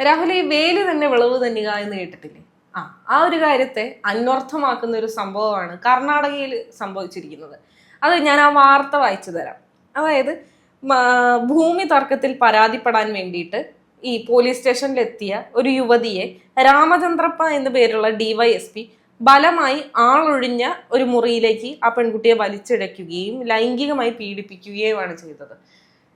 രാഹുൽ, ഈ വേല് തന്നെ വിളവ് തന്നുക എന്ന് കേട്ടിട്ടില്ലേ? ആ ഒരു കാര്യത്തെ അന്വർത്ഥമാക്കുന്ന ഒരു സംഭവമാണ് കർണാടകയിൽ സംഭവിച്ചിരിക്കുന്നത്. അത് ഞാൻ ആ വാർത്ത വായിച്ചു തരാം. അതായത് ഭൂമി തർക്കത്തിൽ പരാതിപ്പെടാൻ വേണ്ടിയിട്ട് ഈ പോലീസ് സ്റ്റേഷനിലെത്തിയ ഒരു യുവതിയെ രാമചന്ദ്രപ്പ എന്നു പേരുള്ള DYSP ബലമായി ആളൊഴിഞ്ഞ ഒരു മുറിയിലേക്ക് ആ പെൺകുട്ടിയെ വലിച്ചിഴയ്ക്കുകയും ലൈംഗികമായി പീഡിപ്പിക്കുകയുമാണ് ചെയ്തത്.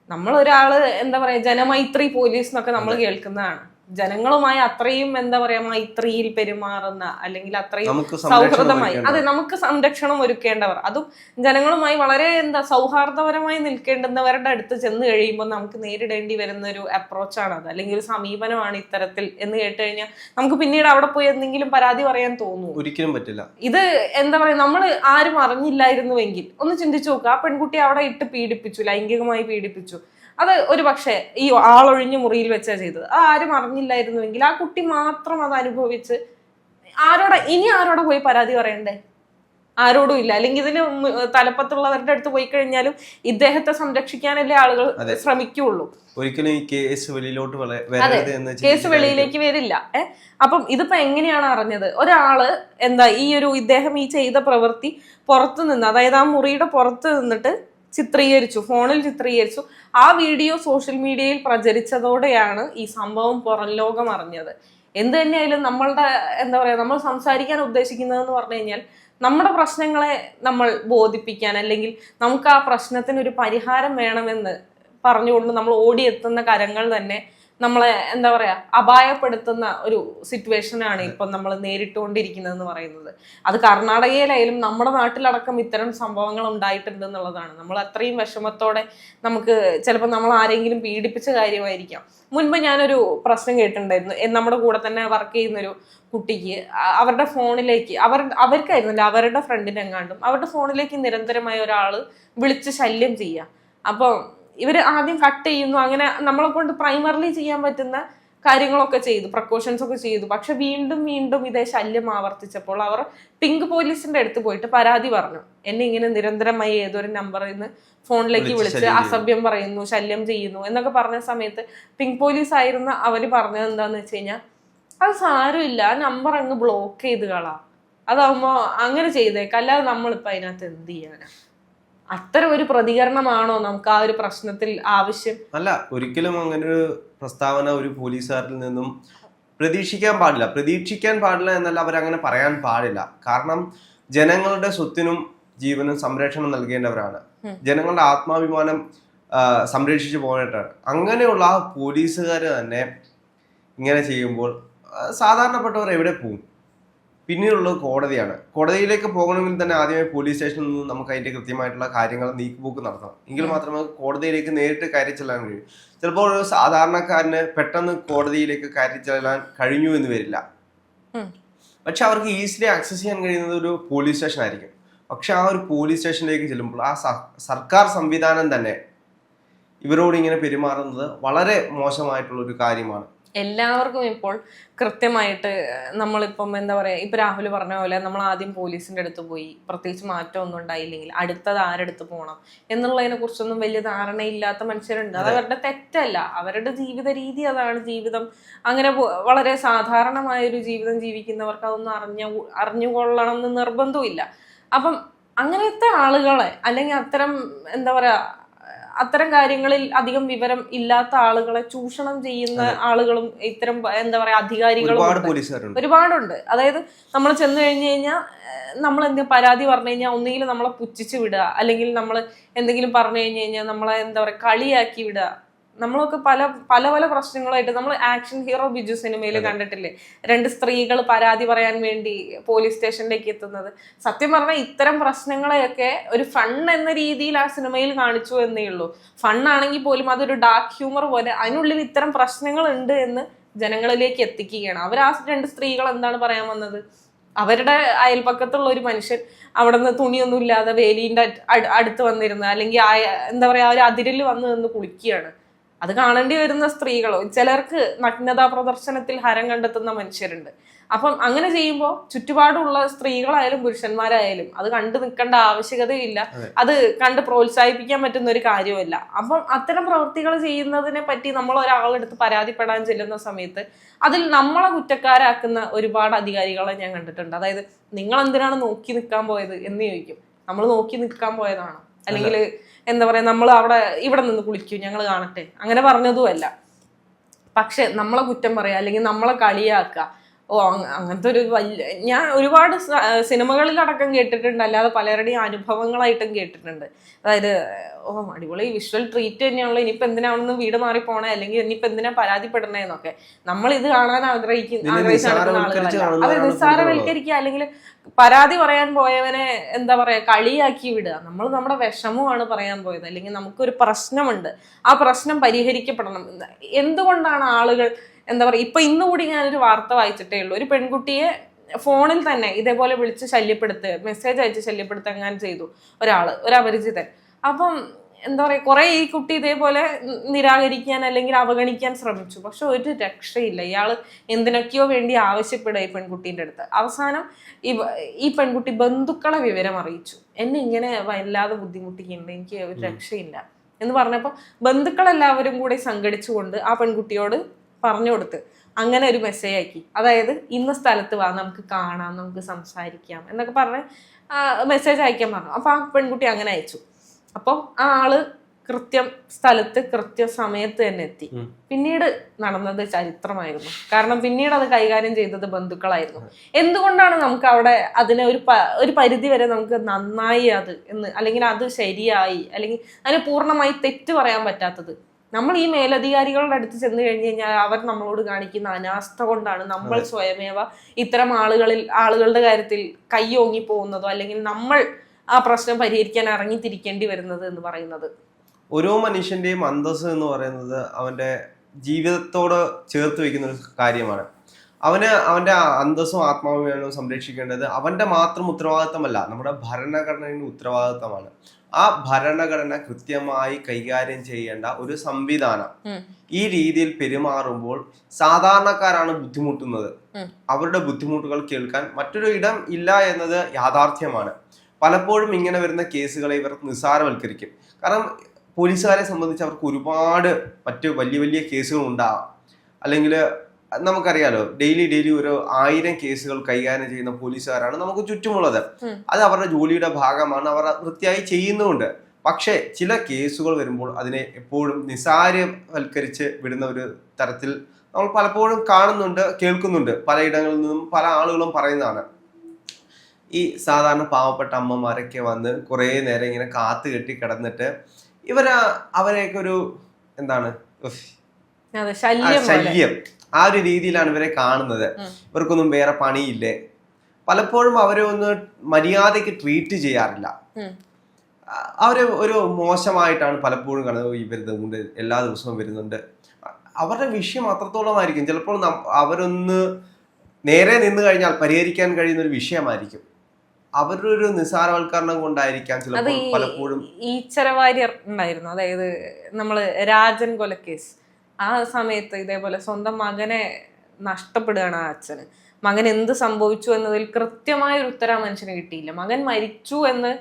നമ്മൾ ഒരാള് എന്താ പറയാ, ജനമൈത്രി പോലീസ് എന്നൊക്കെ നമ്മൾ കേൾക്കുന്നതാണ്. ജനങ്ങളുമായി അത്രയും എന്താ പറയാ മൈത്രിയിൽ പെരുമാറുന്ന, അല്ലെങ്കിൽ അത്രയും സൗഹൃദമായി, അതെ, നമുക്ക് സംരക്ഷണം ഒരുക്കേണ്ടവർ, അതും ജനങ്ങളുമായി വളരെ സൗഹാർദ്ദപരമായി നിൽക്കേണ്ടുന്നവരുടെ അടുത്ത് ചെന്ന് കഴിയുമ്പോൾ നമുക്ക് നേരിടേണ്ടി വരുന്ന ഒരു അപ്രോച്ചാണ് അത്, അല്ലെങ്കിൽ ഒരു സമീപനമാണ് ഇത്തരത്തിൽ എന്ന് കേട്ട് കഴിഞ്ഞാൽ നമുക്ക് പിന്നീട് അവിടെ പോയി എന്തെങ്കിലും പരാതി പറയാൻ തോന്നുന്നു? ഒരിക്കലും പറ്റില്ല. ഇത് എന്താ പറയാ, നമ്മൾ ആരും അറിഞ്ഞില്ലായിരുന്നുവെങ്കിൽ ഒന്ന് ചിന്തിച്ചു നോക്കുക. ആ പെൺകുട്ടി അവിടെ ഇട്ട് പീഡിപ്പിച്ചു, ലൈംഗികമായി പീഡിപ്പിച്ചു. അത് ഒരു പക്ഷേ ഈ ആളൊഴിഞ്ഞ മുറിയിൽ വെച്ചാ ചെയ്തത്. ആരും അറിഞ്ഞില്ലായിരുന്നുവെങ്കിൽ ആ കുട്ടി മാത്രം അത് അനുഭവിച്ച് ആരോടെ പോയി പരാതി പറയണ്ടേ? ആരോടും ഇല്ല. അല്ലെങ്കിൽ ഇതിന് തലപ്പത്തുള്ളവരുടെ അടുത്ത് പോയി കഴിഞ്ഞാലും ഇദ്ദേഹത്തെ സംരക്ഷിക്കാനല്ലേ ആളുകൾ ശ്രമിക്കുള്ളൂ. ഒരിക്കലും ഈ കേസ് വെളിയിലോട്ട് കേസ് വെളിയിലേക്ക് വരില്ല. അപ്പം ഇതിപ്പോ എങ്ങനെയാണ് അറിഞ്ഞത്? ഒരാള് ഇദ്ദേഹം ഈ ചെയ്ത പ്രവൃത്തി പുറത്തു നിന്ന്, അതായത് ആ മുറിയുടെ പുറത്ത് നിന്നിട്ട് ചിത്രീകരിച്ചു, ഫോണിൽ ചിത്രീകരിച്ചു. ആ വീഡിയോ സോഷ്യൽ മീഡിയയിൽ പ്രചരിച്ചതോടെയാണ് ഈ സംഭവം പുറം ലോകം അറിഞ്ഞത്. എന്ത് തന്നെയായാലും നമ്മളുടെ നമ്മൾ സംസാരിക്കാൻ ഉദ്ദേശിക്കുന്നതെന്ന് പറഞ്ഞു കഴിഞ്ഞാൽ നമ്മുടെ പ്രശ്നങ്ങളെ നമ്മൾ ബോധിപ്പിക്കാൻ, അല്ലെങ്കിൽ നമുക്ക് ആ പ്രശ്നത്തിന് ഒരു പരിഹാരം വേണമെന്ന് പറഞ്ഞുകൊണ്ട് നമ്മൾ ഓടിയെത്തുന്ന കരങ്ങൾ തന്നെ നമ്മളെ അപായപ്പെടുത്തുന്ന ഒരു സിറ്റുവേഷനാണ് ഇപ്പം നമ്മൾ നേരിട്ടുകൊണ്ടിരിക്കുന്നതെന്ന് പറയുന്നത്. അത് കർണാടകയിലായാലും നമ്മുടെ നാട്ടിലടക്കം ഇത്തരം സംഭവങ്ങൾ ഉണ്ടായിട്ടുണ്ട് എന്നുള്ളതാണ്. നമ്മൾ അത്രയും വിഷമത്തോടെ നമുക്ക് ചിലപ്പോൾ നമ്മൾ ആരെങ്കിലും പീഡിപ്പിച്ച കാര്യമായിരിക്കാം. മുൻപ് ഞാനൊരു പ്രശ്നം കേട്ടിട്ടുണ്ടായിരുന്നു. നമ്മുടെ കൂടെ തന്നെ വർക്ക് ചെയ്യുന്നൊരു കുട്ടിക്ക് അവരുടെ ഫോണിലേക്ക് അവർക്കായിരുന്നില്ല, അവരുടെ ഫ്രണ്ടിനെങ്ങാണ്ടും അവരുടെ ഫോണിലേക്ക് നിരന്തരമായ ഒരാൾ വിളിച്ച് ശല്യം ചെയ്യുക. അപ്പം ഇവര് ആദ്യം കട്ട് ചെയ്യുന്നു. അങ്ങനെ നമ്മളെ കൊണ്ട് പ്രൈമറിലി ചെയ്യാൻ പറ്റുന്ന കാര്യങ്ങളൊക്കെ ചെയ്തു, പ്രിക്കോഷൻസ് ഒക്കെ ചെയ്തു. പക്ഷെ വീണ്ടും വീണ്ടും ഇതേ ശല്യം ആവർത്തിച്ചപ്പോൾ അവർ പിങ്ക് പോലീസിന്റെ അടുത്ത് പോയിട്ട് പരാതി പറഞ്ഞു. എന്നെ ഇങ്ങനെ നിരന്തരമായി ഏതൊരു നമ്പറിൽ നിന്ന് ഫോണിലേക്ക് വിളിച്ച് അസഭ്യം പറയുന്നു, ശല്യം ചെയ്യുന്നു എന്നൊക്കെ പറഞ്ഞ സമയത്ത് പിങ്ക് പോലീസ് ആയിരുന്ന അവര് പറഞ്ഞത് എന്താന്ന് വെച്ച് കഴിഞ്ഞാൽ, അത് സാരമില്ല, ആ നമ്പർ അങ്ങ് ബ്ലോക്ക് ചെയ്ത് കളാം, അതാവുമ്പോ അങ്ങനെ ചെയ്തേക്കാം, അല്ലാതെ നമ്മളിപ്പോ അതിനകത്ത് എന്ത് ചെയ്യാനാ? അത്തരം ഒരു പ്രതികരണമാണോ നമുക്ക് ആ ഒരു പ്രശ്നത്തിൽ ആവശ്യം? അല്ല, ഒരിക്കലും അങ്ങനെ ഒരു പ്രസ്താവന ഒരു പോലീസുകാരിൽ നിന്നും പ്രതീക്ഷിക്കാൻ പാടില്ല എന്നല്ല, അവരങ്ങനെ പറയാൻ പാടില്ല. കാരണം ജനങ്ങളുടെ സ്വത്തിനും ജീവനും സംരക്ഷണം നൽകേണ്ടവരാണ്. ജനങ്ങളുടെ ആത്മാഭിമാനം സംരക്ഷിച്ചു പോകേണ്ടതാണ്. അങ്ങനെയുള്ള ആ പോലീസുകാർ തന്നെ ഇങ്ങനെ ചെയ്യുമ്പോൾ സാധാരണപ്പെട്ടവർ എവിടെ പോകും? പിന്നീടുള്ളത് കോടതിയാണ്. കോടതിയിലേക്ക് പോകണമെങ്കിൽ തന്നെ ആദ്യമേ പോലീസ് സ്റ്റേഷനിൽ നിന്ന് നമുക്ക് അതിൻ്റെ കൃത്യമായിട്ടുള്ള കാര്യങ്ങൾ നീക്കുപോക്ക് നടത്തണം. എങ്കിൽ മാത്രമേ കോടതിയിലേക്ക് നേരിട്ട് കയറി ചെല്ലാൻ കഴിയൂ. ചിലപ്പോൾ ഒരു സാധാരണക്കാരന് പെട്ടെന്ന് കോടതിയിലേക്ക് കയറി ചെല്ലാൻ കഴിഞ്ഞു എന്ന് വരില്ല. പക്ഷെ അവർക്ക് ഈസിലി ആക്സസ് ചെയ്യാൻ കഴിയുന്നത് ഒരു പോലീസ് സ്റ്റേഷൻ ആയിരിക്കും. പക്ഷെ ആ ഒരു പോലീസ് സ്റ്റേഷനിലേക്ക് ചെല്ലുമ്പോൾ ആ സർക്കാർ സംവിധാനം തന്നെ ഇവരോട് ഇങ്ങനെ പെരുമാറുന്നത് വളരെ മോശമായിട്ടുള്ള ഒരു കാര്യമാണ്. എല്ലാവർക്കും ഇപ്പോൾ കൃത്യമായിട്ട് നമ്മളിപ്പം ഇപ്പൊ രാഹുൽ പറഞ്ഞ പോലെ നമ്മൾ ആദ്യം പോലീസിന്റെ അടുത്ത് പോയി, പ്രത്യേകിച്ച് മാറ്റമൊന്നും ഉണ്ടായില്ലെങ്കിൽ അടുത്തത് ആരെടുത്ത് പോകണം എന്നുള്ളതിനെ കുറിച്ചൊന്നും വലിയ ധാരണയില്ലാത്ത മനുഷ്യരുണ്ട്. അത് അവരുടെ തെറ്റല്ല, അവരുടെ ജീവിത രീതി അതാണ്. ജീവിതം അങ്ങനെ വളരെ സാധാരണമായ ഒരു ജീവിതം ജീവിക്കുന്നവർക്ക് അതൊന്നും അറിഞ്ഞുകൊള്ളണം എന്ന് നിർബന്ധമില്ല. അപ്പം അങ്ങനത്തെ ആളുകളെ, അല്ലെങ്കിൽ അത്തരം കാര്യങ്ങളിൽ അധികം വിവരം ഇല്ലാത്ത ആളുകളെ ചൂഷണം ചെയ്യുന്ന ആളുകളും ഇത്തരം അധികാരികളും ഒരുപാടുണ്ട്. അതായത് നമ്മൾ ചെന്ന് കഴിഞ്ഞു കഴിഞ്ഞാൽ നമ്മൾ എന്തെങ്കിലും പരാതി പറഞ്ഞു കഴിഞ്ഞാൽ ഒന്നുകിൽ നമ്മളെ പുച്ഛിച്ച് വിടുക, അല്ലെങ്കിൽ നമ്മൾ എന്തെങ്കിലും പറഞ്ഞു കഴിഞ്ഞു കഴിഞ്ഞാൽ നമ്മളെ കളിയാക്കി വിടുക. നമ്മളൊക്കെ പല പല പല പ്രശ്നങ്ങളായിട്ട് നമ്മൾ ആക്ഷൻ ഹീറോ ബിജു സിനിമയിൽ കണ്ടിട്ടില്ലേ, 2 സ്ത്രീകൾ പരാതി പറയാൻ വേണ്ടി പോലീസ് സ്റ്റേഷനിലേക്ക് എത്തുന്നത്. സത്യം പറഞ്ഞാൽ ഇത്തരം പ്രശ്നങ്ങളെയൊക്കെ ഒരു ഫൺ എന്ന രീതിയിൽ ആ സിനിമയിൽ കാണിച്ചു എന്നേ ഉള്ളൂ. ഫണ്ണാണെങ്കിൽ പോലും അതൊരു ഡാർക്ക് ഹ്യൂമർ പോലെ അതിനുള്ളിൽ ഇത്തരം പ്രശ്നങ്ങൾ ഉണ്ട് എന്ന് ജനങ്ങളിലേക്ക് എത്തിക്കുകയാണ്. അവർ ആ 2 സ്ത്രീകൾ എന്താണ് പറയാൻ വന്നത്? അവരുടെ അയൽപക്കത്തുള്ള ഒരു മനുഷ്യൻ അവിടെ നിന്ന് തുണിയൊന്നും ഇല്ലാതെ വേലീൻ്റെ അടുത്ത് വന്നിരുന്ന്, അല്ലെങ്കിൽ ആ ഒരു അതിരിൽ വന്ന് നിന്ന് കുളിക്കുകയാണ്. അത് കാണേണ്ടി വരുന്ന സ്ത്രീകളോ, ചിലർക്ക് നഗ്നതാ പ്രദർശനത്തിൽ ഹരം കണ്ടെത്തുന്ന മനുഷ്യരുണ്ട്. അപ്പം അങ്ങനെ ചെയ്യുമ്പോൾ ചുറ്റുപാടുള്ള സ്ത്രീകളായാലും പുരുഷന്മാരായാലും അത് കണ്ടു നിൽക്കേണ്ട ആവശ്യകതയില്ല, അത് കണ്ട് പ്രോത്സാഹിപ്പിക്കാൻ പറ്റുന്ന ഒരു കാര്യമല്ല. അപ്പം അത്തരം പ്രവൃത്തികൾ ചെയ്യുന്നതിനെ പറ്റി നമ്മൾ ഒരാളെടുത്ത് പരാതിപ്പെടാൻ ചെല്ലുന്ന സമയത്ത് അതിൽ നമ്മളെ കുറ്റക്കാരാക്കുന്ന ഒരുപാട് അധികാരികളെ ഞാൻ കണ്ടിട്ടുണ്ട്. അതായത് നിങ്ങൾ എന്തിനാണ് നോക്കി നിൽക്കാൻ പോയത് എന്ന് ചോദിക്കും. നമ്മൾ നോക്കി നിൽക്കാൻ പോയതാണോ, അല്ലെങ്കിൽ എന്താ പറയാ, നമ്മൾ ഇവിടെ നിന്ന് കുളിക്കൂ ഞങ്ങൾ കാണട്ടെ, അങ്ങനെ പറഞ്ഞതുമല്ല. പക്ഷെ നമ്മളെ കുറ്റം പറയാ അല്ലെങ്കിൽ നമ്മളെ കളിയാക്കുക, അങ്ങനത്തെ ഒരു വലിയ, ഞാൻ ഒരുപാട് സിനിമകളിലടക്കം കേട്ടിട്ടുണ്ട്, അല്ലാതെ പലരുടെയും അനുഭവങ്ങളായിട്ടും കേട്ടിട്ടുണ്ട്. അതായത് അടിപൊളി വിഷ്വൽ ട്രീറ്റ് തന്നെയാണല്ലോ, ഇനിയിപ്പോ എന്തിനാണെന്ന് വീട് മാറി പോണേ, അല്ലെങ്കിൽ ഇനിയിപ്പോ എന്തിനാ പരാതിപ്പെടണേന്നൊക്കെ നമ്മൾ ഇത് കാണാൻ ആഗ്രഹിക്കുന്ന ആളുകളല്ല. അത് നിസ്സാരവൽക്കരിക്കുക അല്ലെങ്കിൽ പരാതി പറയാൻ പോയവനെ എന്താ പറയാ കളിയാക്കി വിടുക. നമ്മൾ നമ്മുടെ വിഷമമാണ് പറയാൻ പോയത്, അല്ലെങ്കിൽ നമുക്കൊരു പ്രശ്നമുണ്ട്, ആ പ്രശ്നം പരിഹരിക്കപ്പെടണം. എന്തുകൊണ്ടാണ് ആളുകൾ എന്താ പറയുക, ഇപ്പൊ ഇന്നുകൂടി ഞാനൊരു വാർത്ത വായിച്ചിട്ടേ ഉള്ളൂ, ഒരു പെൺകുട്ടിയെ ഫോണിൽ തന്നെ ഇതേപോലെ വിളിച്ച് ശല്യപ്പെടുത്തുക, മെസ്സേജ് അയച്ച് ശല്യപ്പെടുത്തുക അങ്ങനെ ചെയ്തു ഒരു അപരിചിതൻ. അപ്പം എന്താ പറയുക, കുറെ ഈ കുട്ടി ഇതേപോലെ നിരാകരിക്കാൻ അല്ലെങ്കിൽ അവഗണിക്കാൻ ശ്രമിച്ചു, പക്ഷെ ഒരു രക്ഷയില്ല. ഇയാള് എന്തിനൊക്കെയോ വേണ്ടി ആവശ്യപ്പെടുക ഈ പെൺകുട്ടീൻ്റെ അടുത്ത്. അവസാനം ഈ പെൺകുട്ടി ബന്ധുക്കളെ വിവരം അറിയിച്ചു, എന്നെ ഇങ്ങനെ വല്ലാതെ ബുദ്ധിമുട്ടിക്കുന്നുണ്ട്, എനിക്ക് ഒരു രക്ഷയില്ല എന്ന് പറഞ്ഞപ്പോൾ ബന്ധുക്കളെല്ലാവരും കൂടി സംഘടിച്ചുകൊണ്ട് ആ പെൺകുട്ടിയോട് പറഞ്ഞു കൊടുത്ത് അങ്ങനെ ഒരു മെസ്സേജ് ആക്കി. അതായത് ഇന്ന സ്ഥലത്ത് വാ, നമുക്ക് കാണാം, നമുക്ക് സംസാരിക്കാം എന്നൊക്കെ പറഞ്ഞ് മെസ്സേജ് അയക്കാൻ പറഞ്ഞു. അപ്പൊ ആ പെൺകുട്ടി അങ്ങനെ അയച്ചു. അപ്പം ആ ആള് കൃത്യം സ്ഥലത്ത് കൃത്യ സമയത്ത് തന്നെ എത്തി. പിന്നീട് നടന്നത് ചരിത്രമായിരുന്നു. കാരണം പിന്നീട് അത് കൈകാര്യം ചെയ്തത് ബന്ധുക്കളായിരുന്നു. എന്തുകൊണ്ടാണ് നമുക്ക് അവിടെ അതിനെ ഒരു പരിധി വരെ നമുക്ക് നന്നായി അത് എന്ന്, അല്ലെങ്കിൽ അത് ശരിയായി, അല്ലെങ്കിൽ അതിന് പൂർണ്ണമായി തെറ്റ് പറയാൻ പറ്റാത്തത്? നമ്മൾ ഈ മേലധികാരികളുടെ അടുത്ത് ചെന്ന് കഴിഞ്ഞ് കഴിഞ്ഞാൽ അവർ നമ്മളോട് കാണിക്കുന്ന അനാസ്ഥ കൊണ്ടാണ് നമ്മൾ സ്വയമേവ ഇത്തരം ആളുകളുടെ കാര്യത്തിൽ കൈയോങ്ങി പോകുന്നതോ അല്ലെങ്കിൽ നമ്മൾ ആ പ്രശ്നം പരിഹരിക്കാൻ ഇറങ്ങിത്തിരിക്കേണ്ടി വരുന്നത് എന്ന് പറയുന്നത്. ഓരോ മനുഷ്യന്റെയും അന്തസ്സ് എന്ന് പറയുന്നത് അവന്റെ ജീവിതത്തോട് ചേർത്ത് വെക്കുന്ന ഒരു കാര്യമാണ്. അവന്റെ അന്തസ്സും ആത്മാഭിമാനവും സംരക്ഷിക്കേണ്ടത് അവന്റെ മാത്രം ഉത്തരവാദിത്തമല്ല, നമ്മുടെ ഭരണഘടനയുടെ ഉത്തരവാദിത്തമാണ്. ആ ഭരണഘടന കൃത്യമായി കൈകാര്യം ചെയ്യേണ്ട ഒരു സംവിധാനം ഈ രീതിയിൽ പെരുമാറുമ്പോൾ സാധാരണക്കാരാണ് ബുദ്ധിമുട്ടുന്നത്. അവരുടെ ബുദ്ധിമുട്ടുകൾ കേൾക്കാൻ മറ്റൊരു ഇടം ഇല്ല എന്നത് യാഥാർത്ഥ്യമാണ്. പലപ്പോഴും ഇങ്ങനെ വരുന്ന കേസുകളെ ഇവർ നിസ്സാരവൽക്കരിക്കും. കാരണം പോലീസുകാരെ സംബന്ധിച്ച് അവർക്ക് ഒരുപാട് മറ്റ് വലിയ വലിയ കേസുകൾ ഉണ്ടാകാം. അല്ലെങ്കിൽ നമുക്കറിയാലോ, ഡെയിലി ഒരു 1000 കേസുകൾ കൈകാര്യം ചെയ്യുന്ന പോലീസുകാരാണ് നമുക്ക് ചുറ്റുമുള്ളത്. അത് അവരുടെ ജോലിയുടെ ഭാഗമാണ്, അവർ വൃത്തിയായി ചെയ്യുന്നുമുണ്ട്. പക്ഷേ ചില കേസുകൾ വരുമ്പോൾ അതിനെ എപ്പോഴും നിസ്സാരവൽക്കരിച്ച് വിടുന്ന ഒരു തരത്തിൽ നമ്മൾ പലപ്പോഴും കാണുന്നുണ്ട്, കേൾക്കുന്നുണ്ട്. പലയിടങ്ങളിൽ നിന്നും പല ആളുകളും പറയുന്നതാണ്. ഈ സാധാരണ പാവപ്പെട്ട അമ്മമാരൊക്കെ വന്ന് കുറേ നേരം ഇങ്ങനെ കാത്തു കെട്ടി കിടന്നിട്ട് അവരെയൊക്കെ ഒരു എന്താണ് ശല്യം, ആ ഒരു രീതിയിലാണ് ഇവരെ കാണുന്നത്. ഇവർക്കൊന്നും വേറെ പണിയില്ലേ. പലപ്പോഴും അവരെ ഒന്ന് മര്യാദയ്ക്ക് ട്രീറ്റ് ചെയ്യാറില്ല. അവരെ ഒരു മോശമായിട്ടാണ് പലപ്പോഴും കാണുന്നത്. ഇവരുന്നുണ്ട്, എല്ലാ ദിവസവും വരുന്നുണ്ട്. അവരുടെ വിഷയം അത്രത്തോളമായിരിക്കും. ചിലപ്പോൾ അവരൊന്ന് നേരെ നിന്ന് കഴിഞ്ഞാൽ പരിഹരിക്കാൻ കഴിയുന്ന ഒരു വിഷയമായിരിക്കും. അവരുടെ ഒരു നിസ്സാരവൽക്കരണം കൊണ്ടായിരിക്കാം ചിലപ്പോൾ പലപ്പോഴും. ഈച്ചരവാര്യർ ഉണ്ടായിരുന്നു, അതായത് നമ്മള് രാജൻ കൊലക്കേസ്. ആ സമയത്ത് ഇതേപോലെ സ്വന്തം മകനെ നഷ്ടപ്പെടുകയാണ് ആ അച്ഛന്. മകൻ എന്ത് സംഭവിച്ചു എന്നതിൽ കൃത്യമായ ഒരു ഉത്തരം മനുഷ്യന് കിട്ടിയില്ല. മകൻ മരിച്ചു എന്ന്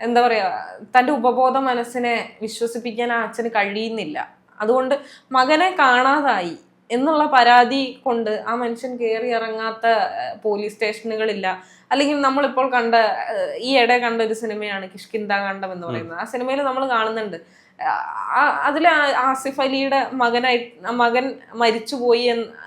എന്താ പറയാ, തന്റെ ഉപബോധ മനസ്സിനെ വിശ്വസിപ്പിക്കാൻ ആ അച്ഛന് കഴിയുന്നില്ല. അതുകൊണ്ട് മകനെ കാണാതായി എന്നുള്ള പരാതി കൊണ്ട് ആ മനുഷ്യൻ കയറി ഇറങ്ങാത്ത പോലീസ് സ്റ്റേഷനുകളില്ല. അല്ലെങ്കിൽ നമ്മളിപ്പോൾ ഈ ഇടെ കണ്ട ഒരു സിനിമയാണ് കിഷ്കിന്ധാകാന്ഡം എന്ന് പറയുന്നത്. ആ സിനിമയിൽ നമ്മൾ കാണുന്നുണ്ട്, അതിൽ ആസിഫ് അലിയുടെ മകൻ മരിച്ചുപോയി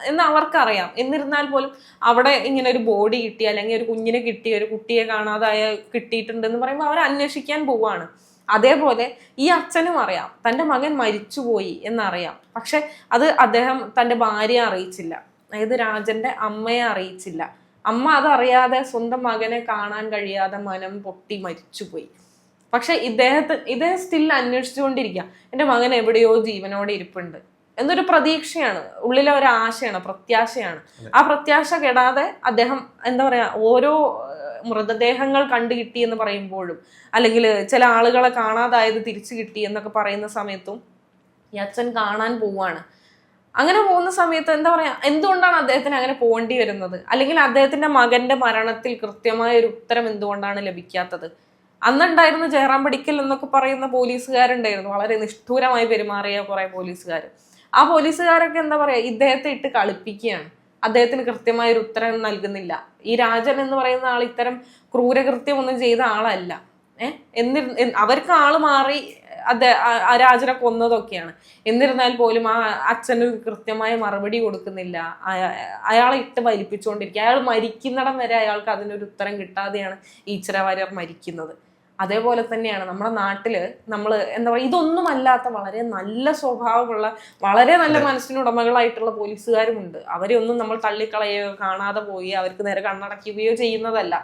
എന്ന് അവർക്കറിയാം. എന്നിരുന്നാൽ പോലും അവിടെ ഇങ്ങനെ ഒരു ബോഡി കിട്ടി, അല്ലെങ്കിൽ ഒരു കുഞ്ഞിനെ കിട്ടി, ഒരു കുട്ടിയെ കാണാതായ കിട്ടിയിട്ടുണ്ടെന്ന് പറയുമ്പോൾ അവർ അന്വേഷിക്കാൻ പോവാണ്. അതേപോലെ ഈ അച്ഛനും അറിയാം തൻ്റെ മകൻ മരിച്ചുപോയി എന്നറിയാം. പക്ഷെ അത് അദ്ദേഹം തൻ്റെ ഭാര്യയെ അറിയിച്ചില്ല, അതായത് രാജന്റെ അമ്മയെ അറിയിച്ചില്ല. അമ്മ അതറിയാതെ സ്വന്തം മകനെ കാണാൻ കഴിയാതെ മനം പൊട്ടി മരിച്ചുപോയി. പക്ഷെ ഇദ്ദേഹം സ്റ്റിൽ അന്വേഷിച്ചുകൊണ്ടിരിക്കുക, എൻ്റെ മകൻ എവിടെയോ ജീവനോടെ ഇരിപ്പുണ്ട് എന്നൊരു പ്രതീക്ഷയാണ്, ഉള്ളിലെ ഒരു ആശയാണ്, പ്രത്യാശയാണ്. ആ പ്രത്യാശ കെടാതെ അദ്ദേഹം എന്താ പറയാ, ഓരോ മൃതദേഹങ്ങൾ കണ്ടു കിട്ടി എന്ന് പറയുമ്പോഴും, അല്ലെങ്കിൽ ചില ആളുകളെ കാണാതായത് തിരിച്ചു കിട്ടി എന്നൊക്കെ പറയുന്ന സമയത്തും ഈ അച്ഛൻ കാണാൻ പോവാണ്. അങ്ങനെ പോകുന്ന സമയത്ത് എന്താ പറയാ, എന്തുകൊണ്ടാണ് അദ്ദേഹത്തിന് അങ്ങനെ പോകേണ്ടി വരുന്നത്? അല്ലെങ്കിൽ അദ്ദേഹത്തിന്റെ മകന്റെ മരണത്തിൽ കൃത്യമായ ഒരു ഉത്തരം എന്തുകൊണ്ടാണ് ലഭിക്കാത്തത്? അന്നുണ്ടായിരുന്ന ജയറാം പടിക്കൽ എന്നൊക്കെ പറയുന്ന പോലീസുകാരുണ്ടായിരുന്നു, വളരെ നിഷ്ഠൂരമായി പെരുമാറിയ കുറെ പോലീസുകാർ. ആ പോലീസുകാരൊക്കെ എന്താ പറയാ, ഇദ്ദേഹത്തെ ഇട്ട് കളിപ്പിക്കുകയാണ്. അദ്ദേഹത്തിന് കൃത്യമായ ഒരു ഉത്തരം നൽകുന്നില്ല. ഈ രാജൻ എന്ന് പറയുന്ന ആൾ ഇത്തരം ക്രൂരകൃത്യം ഒന്നും ചെയ്ത ആളല്ല. അവർക്ക് ആള് മാറി ആ രാജനെ കൊന്നതൊക്കെയാണ്. എന്നിരുന്നാൽ പോലും ആ അച്ഛന് കൃത്യമായ മറുപടി കൊടുക്കുന്നില്ല. അയാളെ ഇട്ട് വലിപ്പിച്ചുകൊണ്ടിരിക്കുക. അയാൾ മരിക്കുന്നിടം വരെ അയാൾക്ക് അതിനൊരു ഉത്തരം കിട്ടാതെയാണ് ഈശ്വര വാര്യർ മരിക്കുന്നത്. അതേപോലെ തന്നെയാണ് നമ്മുടെ നാട്ടില് നമ്മൾ എന്താ പറയുക, ഇതൊന്നുമല്ലാത്ത വളരെ നല്ല സ്വഭാവമുള്ള, വളരെ നല്ല മനസ്സിനുടമകളായിട്ടുള്ള പോലീസുകാരുമുണ്ട്. അവരെ ഒന്നും നമ്മൾ തള്ളിക്കളയുകയോ കാണാതെ പോയി അവർക്ക് നേരെ കണ്ണടയ്ക്കുകയോ ചെയ്യുന്നതല്ല.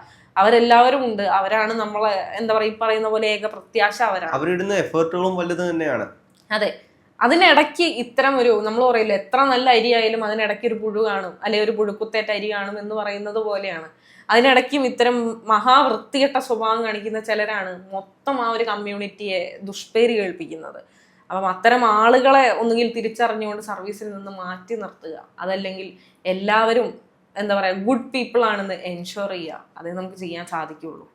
അവരെല്ലാവരും ഉണ്ട്. അവരാണ് നമ്മളെ എന്താ പറയുക, ഈ പറയുന്ന പോലെ ഏക പ്രത്യാശ അവരാണ്. അവരിടുന്ന എഫേർട്ടുകളും വലുത് തന്നെയാണ്. അതെ, അതിനിടയ്ക്ക് ഇത്തരം ഒരു, നമ്മൾ പറയില്ല, എത്ര നല്ല അരി ആയാലും അതിനിടയ്ക്ക് ഒരു പുഴു കാണും, അല്ലെങ്കിൽ ഒരു പുഴുക്കുത്തേറ്റ അരി കാണും എന്ന് പറയുന്നത് പോലെയാണ്. അതിനിടയ്ക്കും ഇത്തരം മഹാവൃത്തികെട്ട സ്വഭാവം കാണിക്കുന്ന ചിലരാണ് മൊത്തം ആ ഒരു കമ്മ്യൂണിറ്റിയെ ദുഷ്പേര് കേൾപ്പിക്കുന്നത്. അപ്പം അത്തരം ആളുകളെ ഒന്നുകിൽ തിരിച്ചറിഞ്ഞുകൊണ്ട് സർവീസിൽ നിന്ന് മാറ്റി നിർത്തുക, അതല്ലെങ്കിൽ എല്ലാവരും എന്താ പറയുക ഗുഡ് പീപ്പിൾ ആണെന്ന് എൻഷുർ ചെയ്യുക. അതേ നമുക്ക് ചെയ്യാൻ സാധിക്കുകയുള്ളൂ.